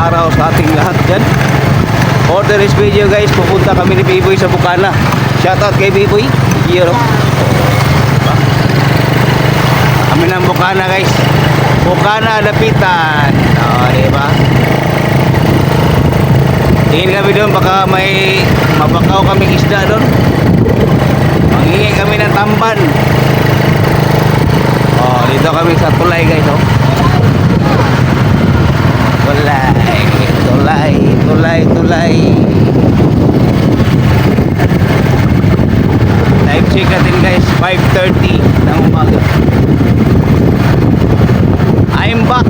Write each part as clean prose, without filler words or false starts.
araw sa ating lahat dyan. For this video guys, pupunta kami ni Biboy sa Bukana. Shoutout kay Biboy. Diba? Kami ng Bukana guys. Bukana lapitan. Diba? Tingin kami doon, baka may mabakaw kaming isda doon. Manghingi kami ng tamban. Dito kami sa tulay guys. Tulay. Time check natin guys, 5:30 ng umaga. I'm back.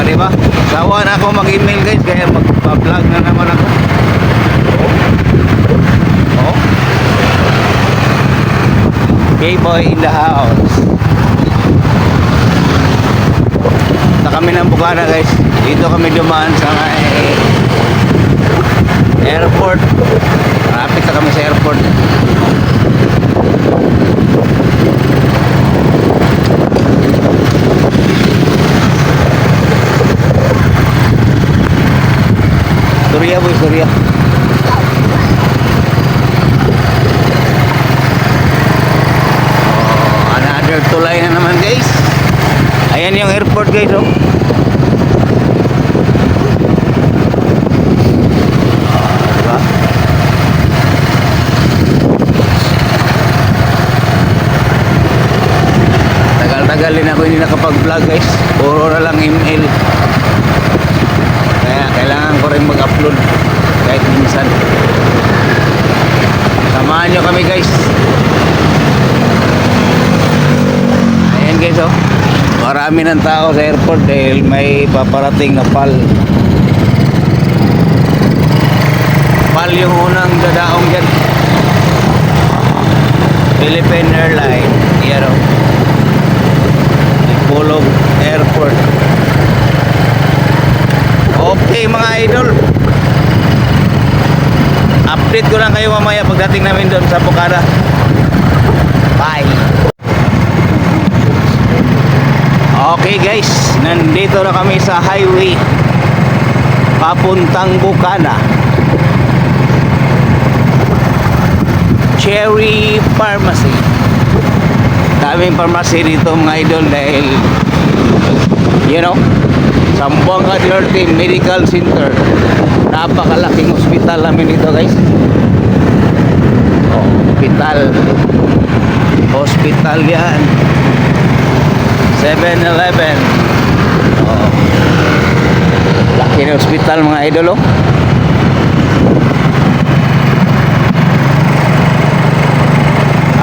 Diba? Sawa na ako mag-email guys, kaya magpa-vlog na naman ako. K-boy in the house. Punta kami ng Bukana guys. Dito kami dumaan sa airport. Malapit na kami sa airport. Surya boy, Surya. Another tulay na naman guys. Ayan yung airport guys. Diba? Tagal din ako hindi nakapag-vlog guys. Puro na lang email. Kaya kailangan ko rin mag-upload kahit minsan. Samahan nyo kami guys. Ayan guys marami ng tao sa airport dahil may paparating na PAL. PAL yung unang dadaong dyan. Philippine Airlines. Yan Pulog Airport. Okay mga idol, update ko lang kayo mamaya pagdating namin doon sa Bukana. Bye. Okay guys, nandito na kami sa highway papuntang Bukana. Cherry Pharmacy. Daming pharmacy dito mga idol dahil Zamboanga del Norte Medical Center. Napakalaking hospital namin dito guys. Hospital yan. 7-Eleven. Laki na hospital mga idol.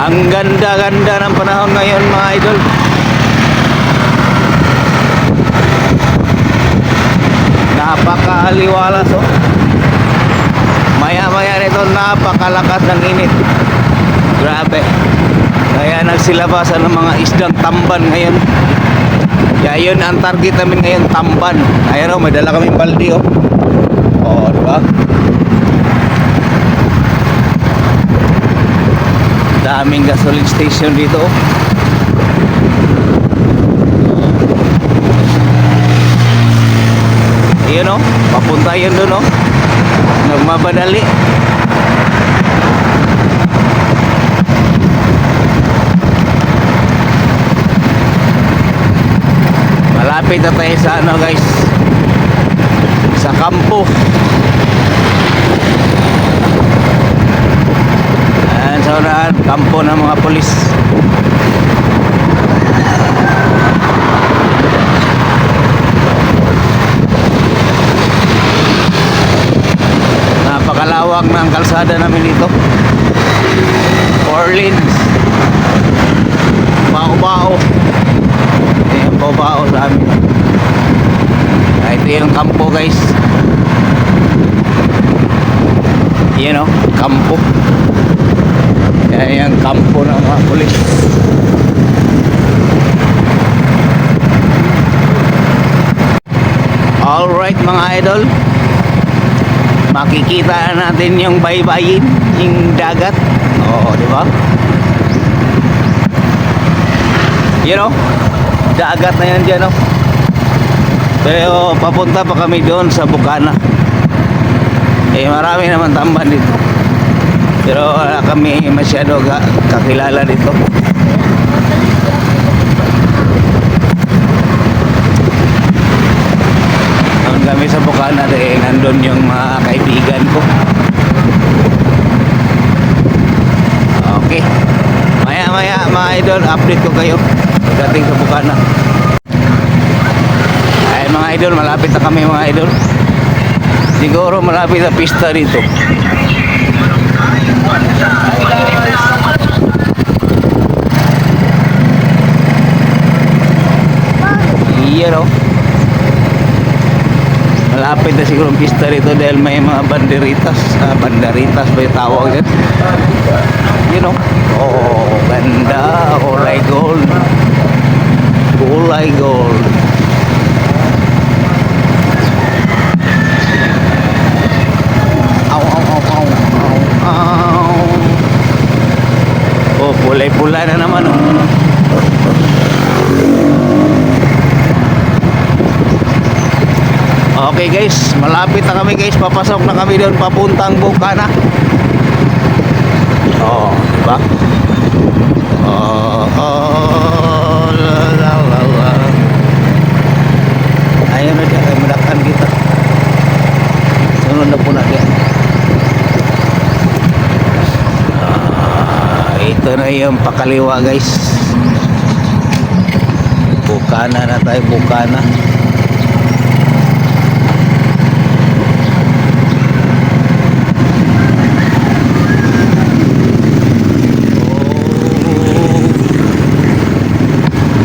Ang ganda-ganda ng panahon ngayon mga idol. Napakaaliwalas Maya-maya nito napakalakas ng init. Grabe. Kaya nagsilabasan ng mga isdang tamban ngayon. Kaya yun ang target namin ngayon, tamban. Ayan may dala kaming balde diba? Daming gasoline station dito. Yun papunta yun doon nagmabadali. Malapit na tayo sa guys, sa kampo. Ayan sa unahan, kampo ng mga polis. Napakalawak ng kalsada namin dito. 4 lanes. Bao-bao. Ayan, bao-bao sa amin. Ito yung kampo guys. Yan kampo. Yan yung kampo ng mga pulis. Alright mga idol, makikita natin yung baybayin, yung dagat. Diba? Dagat na yan dyan Pero papunta pa kami doon sa Bukana. Eh marami naman tamban dito. Pero wala kami masyado kakilala dito. Doon kami sa Bukana dahil nandun yung mga kaibigan ko. Okay. Maya mga idol, update ko kayo dating sa Bukana. Ay mga idol, malapit na kami mga idol. Siguro malapit na pista dito. Iyan o. Malapit na siguro ang pista dito dahil may mga banderitas. Banderitas ba yung tawag dyan? You know? Oh, ganda. Kulay gold. Kulay gold. Oh, pulay-pula na naman oh. Okay guys, malapit na kami guys. Papasok na kami doon papuntang Bukana. Oh, diba? Oh, la. Ayaw na dyan, ay madakan kita. Sunod na po na dyan. Ito na yung pakaliwa guys. Bukana na tayo, Bukana.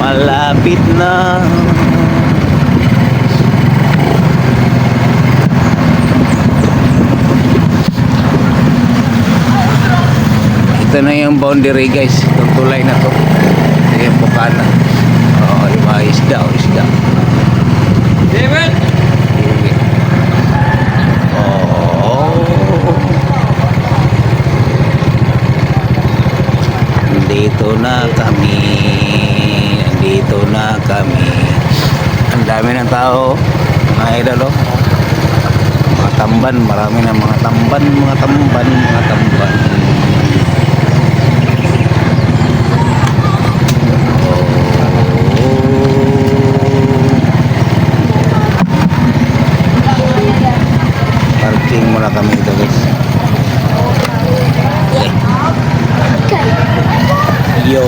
Malapit na. Ito na yung boundary guys. Itong tulay na to. Ito yung Bukana. Oh, yung mga isda. David! Oh. Dito na kami. Ang dami ng tao. Mga idol oh. Mga tamban. Marami na mga tamban. Parking muna kami dito guys. Yo.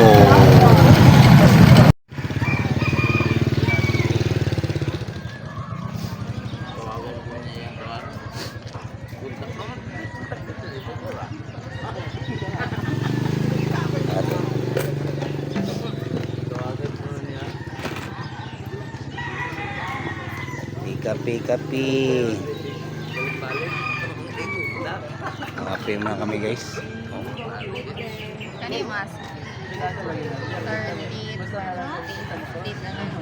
Kapi. Kapi muna kami guys. Kani mas 30 na lang.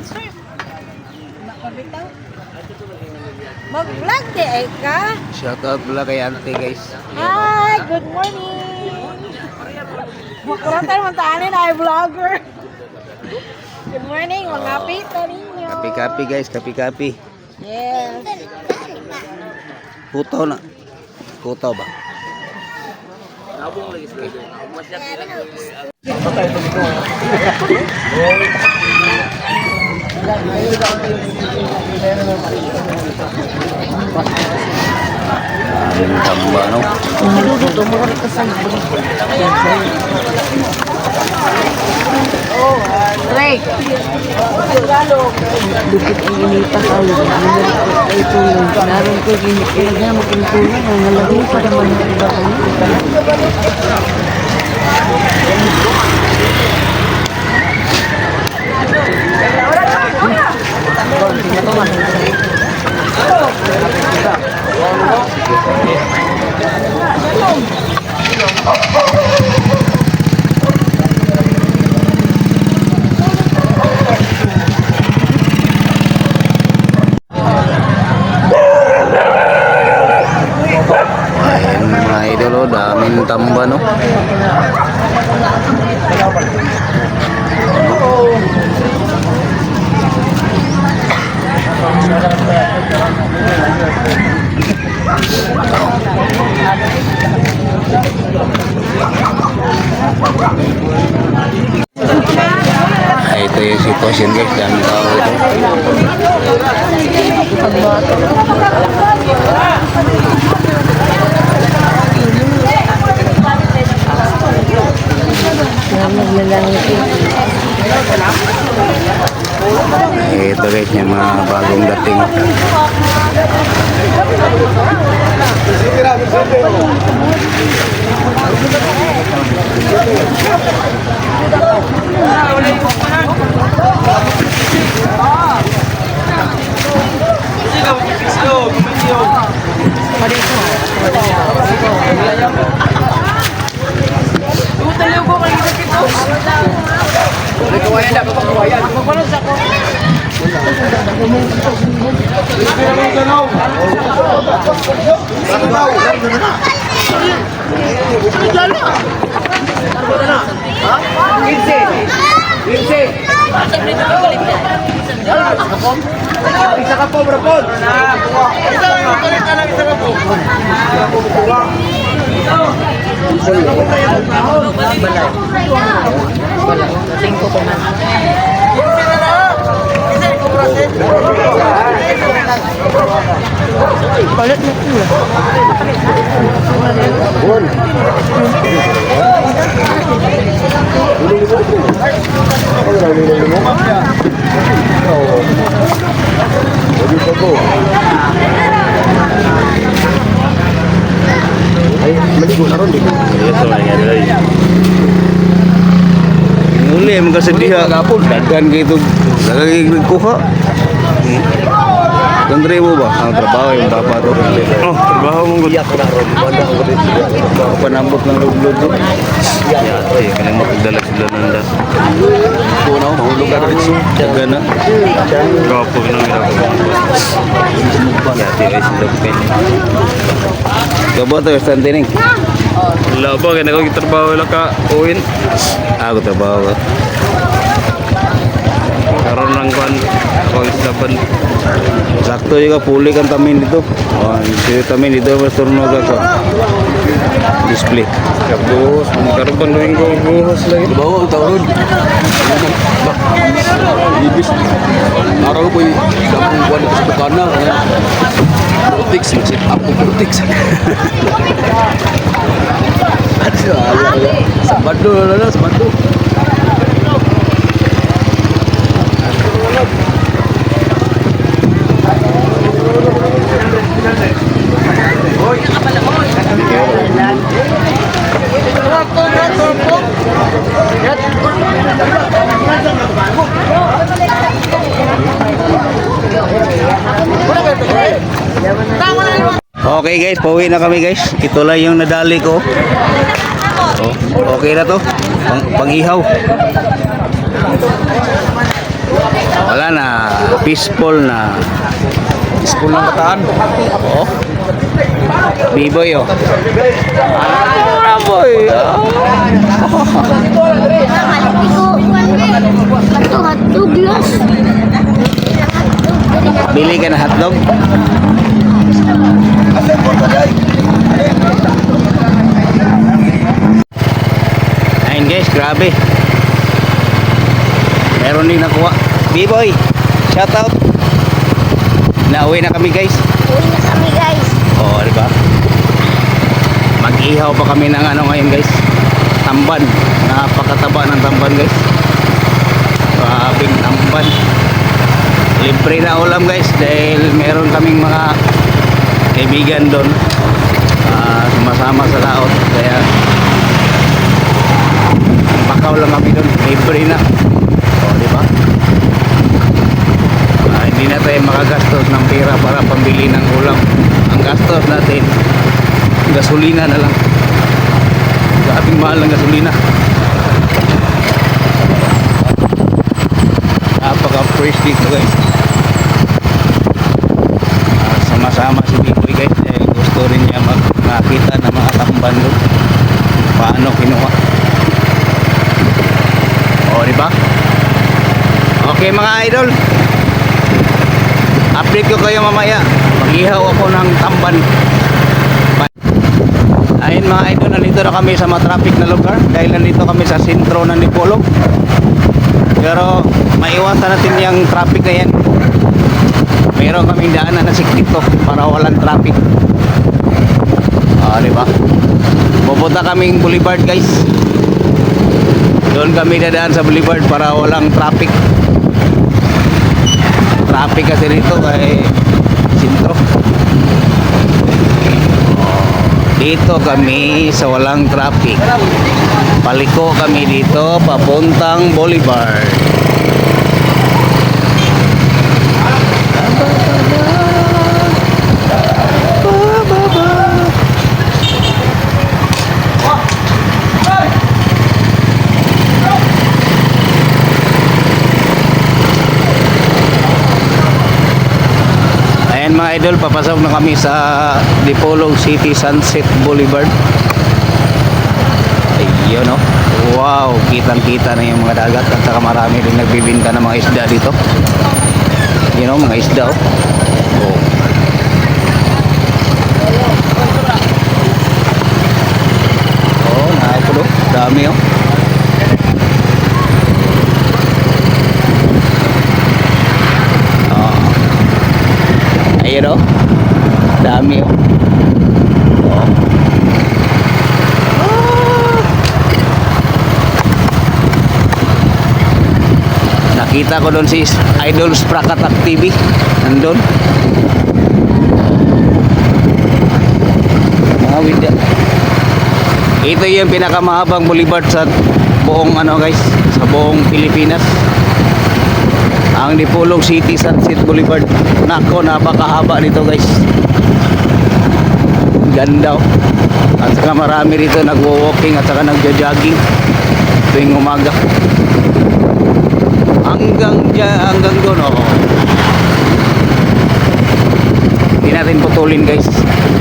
Sir. Makabitaw. Mag-vlog di ay ka? Shout out pala kay auntie guys. Hi, good morning. Makuratan mo taanin ay vlogger. Good morning, mga pita ninyo. Kapi guys, kapi. Yes. Kutaw na. Kutaw ba? Ang tamba no. Trey. Dukit ang inita ka ulo. Ito yung naroon ko ginit na magkintunan ang nalagay pa naman ng iba daming tamba no. Yan tao. Ito guys, yung mga bagong dating. Muli mga sediha dagan gitu lagi kuha. Kandre mo ba ang trabaho yung papa to? Oh, trabaho mo gud. Panambot ng lugod to. Ya, kanang magdala sila nanda. Kuno mahulog ka dito. Dagan na. Gapo nang ginagawa. Ya, tira sila pen. Gabo to yung tining. Wala ba, kaya nagtrabaho lang ka, Owen? Ako trabaho ka. Karoon lang kan, ako islaban. Sakto juga puli kan tamin dito. Oh, dito tamin dito mas turno ka display. Tapos, karoon pa nung buhos lagi. Bawa ang taon. Ibis. Araw ko yung damang buwan ito sa Bukana. Politics, mag-set up ko politics. Sabado na, sabado. Okay guys, pauwi na kami guys. Ito lang yung nadali ko. Oh, okay na to. Pang-ihaw. Wala na. Peaceful na. Peaceful ng kataan. Oh. Biboy oh. Ah, boy. Bili ka na hotdog? Ayun guys, grabe. Meron din nakuha. B-boy, shout out. Nauwi na kami guys. Uwi na kami guys. Oh, di ba? Mag-ihaw pa kami ng ano ngayon guys. Tamban. Napakataba ng tamban guys. Grabing tamban. Libre na ulam guys dahil meron kaming mga kaibigan doon. Sumasama sa laot. Kaya bakaw lang kami doon. Libre na. O, di ba? Hindi na tayo makagastos ng pera para pambili ng ulam. Ang gastos natin, gasolina na lang. Grabing mahal ng gasolina. Napaka-fresh dito guys. Sama-sama si Biboy guys dahil gusto rin niya makita na mga tamban doon. Paano kinuha. O, di ba? Okay mga idol. Update ko kayo mamaya. Mag-ihaw ako ng tamban. Ayun mga idol, nandito na kami sa matraffic na lugar dahil nandito kami sa sentro ng Dipolog. Pero maiwasan natin yung traffic na yan. Meron kaming daanan na sikrito para walang traffic. Ah, di ba? Pupunta kaming Boulevard, guys. Doon kami dadaan sa Boulevard para walang traffic. Traffic kasi dito kay sentro. Dito kami sa walang traffic. Paliko kami dito papuntang Boulevard. Ayan mga idol, papasok na kami sa Dipolog City Sunset Boulevard. Ayun o. Wow, kitang-kita na yung mga dagat at saka marami rin nagbibinta ng mga isda dito. You know, mga isda o. Oh. Oh, nakapulog. Dami o. Ayun o. Dami o. Oh. Nakita ko doon si Idol Sprakatak TV. Nandun. Mawid yan. Ito yung pinakamahabang boulevard sa buong ano guys, sa buong Pilipinas. Ang Dipolog City Sunset Boulevard. Nako, napakahaba nito guys. Ganda oh. At saka marami rito nagwo-walking at saka nagjo-jogging tuwing umaga. Hanggang doon oh. Hindi natin putulin guys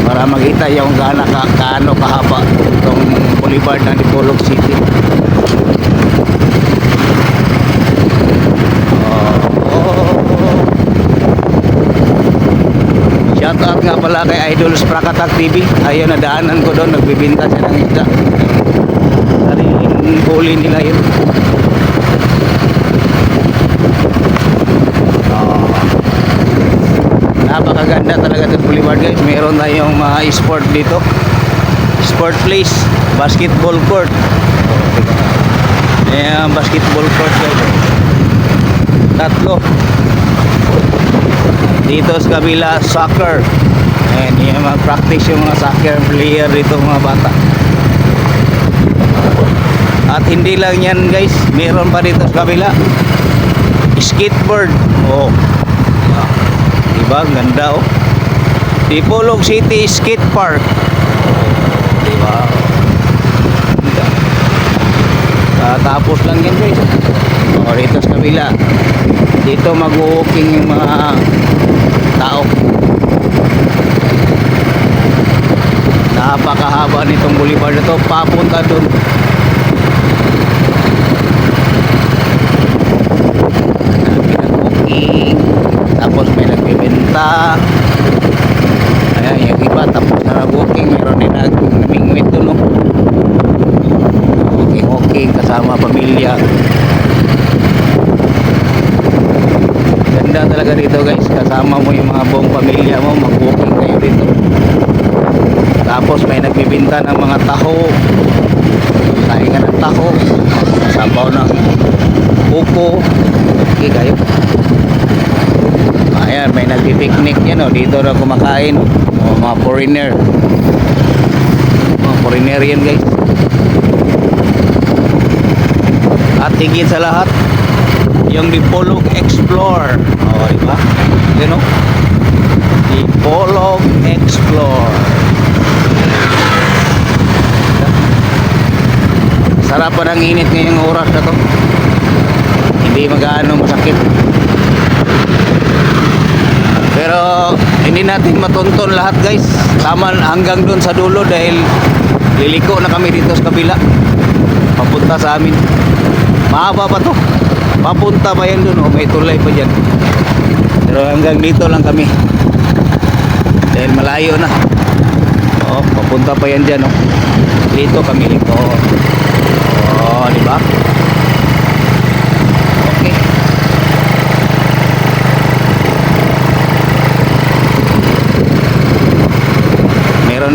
para makita yung gaano kahaba itong boulevard ng Dipolog City. Shoutout nga pala kay Idol Sprakatak TV. Ayun, nadaanan ko doon, nagbibinta siya ng isda. Sariling huli nila yun. Napakaganda talaga itong boulevard guys. Meron tayong mga sport dito. Sport place, basketball court. Ayan, basketball court guys. Tatlo. Dito sa kabila, soccer. Ayan, yung mga practice yung mga soccer player dito mga bata. At hindi lang yan guys, meron pa dito sa kabila skateboard. Oh. Diba? Ganda oh. Dipolog City Skate Park. Oh, diba? Ganda. Tapos lang yan guys. Oh, dito sa kabila. Dito mag-walking yung mga tao. Napakahaba nitong boulevard na to papunta dun. Nag-walking, tapos may nagbibenta. Ayan, yung iba tapos na nag-walking, meron din nag-mingwit dun no? Walking kasama pamilya. Ganda talaga dito guys, kasama mo yung mga buong pamilya mo, mag-walking kayo dito. Tapos may nagbibinta ng mga taho, kain ng taho, sabaw ng upo. Okay kayo. Ayan, may nagpipiknik yan o, dito na kumakain o, mga foreigner. Mga foreigner yan guys. At higit sa lahat, yung Dipolog Explore. O, diba? Yun o. Dipolog Explore. Sarap pa ng init ngayong oras na to. Hindi magaano masakit. Pero hindi natin matunton lahat guys. Tama hanggang dun sa dulo dahil liliko na kami dito sa kabila. Papunta sa amin. Mahaba pa to. Papunta pa yan dun oh. May tulay pa dyan. Pero hanggang dito lang kami. Dahil malayo na. Oh, papunta pa yan dyan oh. Dito kami dito. Oh, di ba?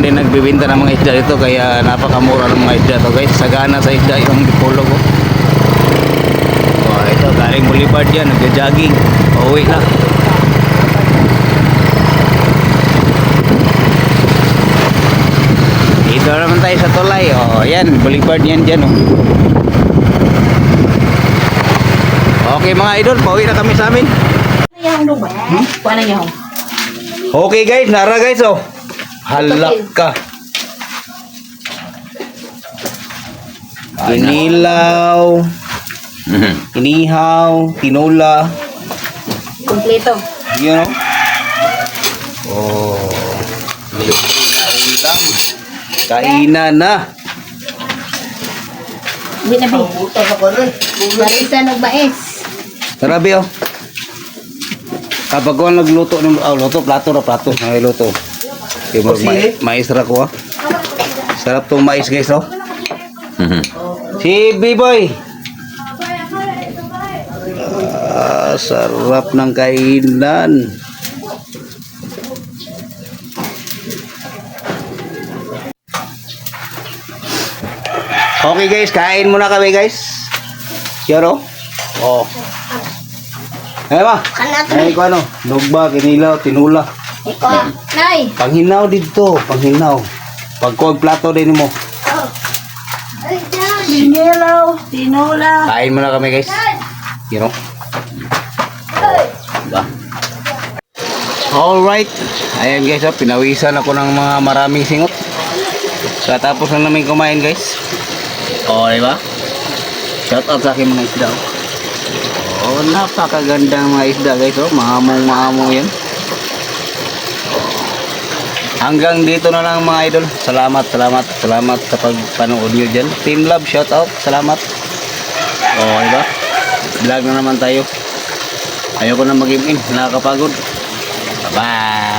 din nagbibenta ng mga isda dito kaya napakamura ng mga isda to guys. Sagana sa isda yung dipolo ko. Oh, ito galing Boulevard yan, nagja-jogging. Pauwi na. Dito naman tayo sa tulay. Oh, yan, Boulevard yan dyan oh. Okay mga idol, pauwi na kami sa amin. Kuha na niyo. Okay guys, nara guys oh. Halak ka. Inilaw, inihaw, tinola. Kompleto. You know? Oh. Ulam. Kainan na. Hindi na ba? Barisa ng mais. Tarabi oh. Kapag ko nagluto ng luto, plato na plato. Luto. Okay, mais ra ko ah. Sarap tong mais guys oh. Si B-boy. Sarap ng kainan. Okay guys, kain muna kami guys. Yaro. Oh. Ay ba? Ay ko ano, lugba, kinilaw, tinula. Ikaw. Nay. Panghinaw dito, panghinnaw. Pagkuag plato din mo. Sinilaw. Tinola. Kain muna kami guys. You know. Diba? Alright. Ayan guys, oh, pinawisan ako ng mga maraming singot. Katapos na namin kumain guys. Oh, diba? Shout out sa aking mga isda. Oh, napakagandang mga isda guys. Oh, mahamong yan. Hanggang dito na lang mga idol. Salamat sa pagpanood nyo dyan. Team Love, shout out. Salamat. Oh, diba? Vlog na naman tayo. Ayoko na mag-in. Nakakapagod. Bye-bye.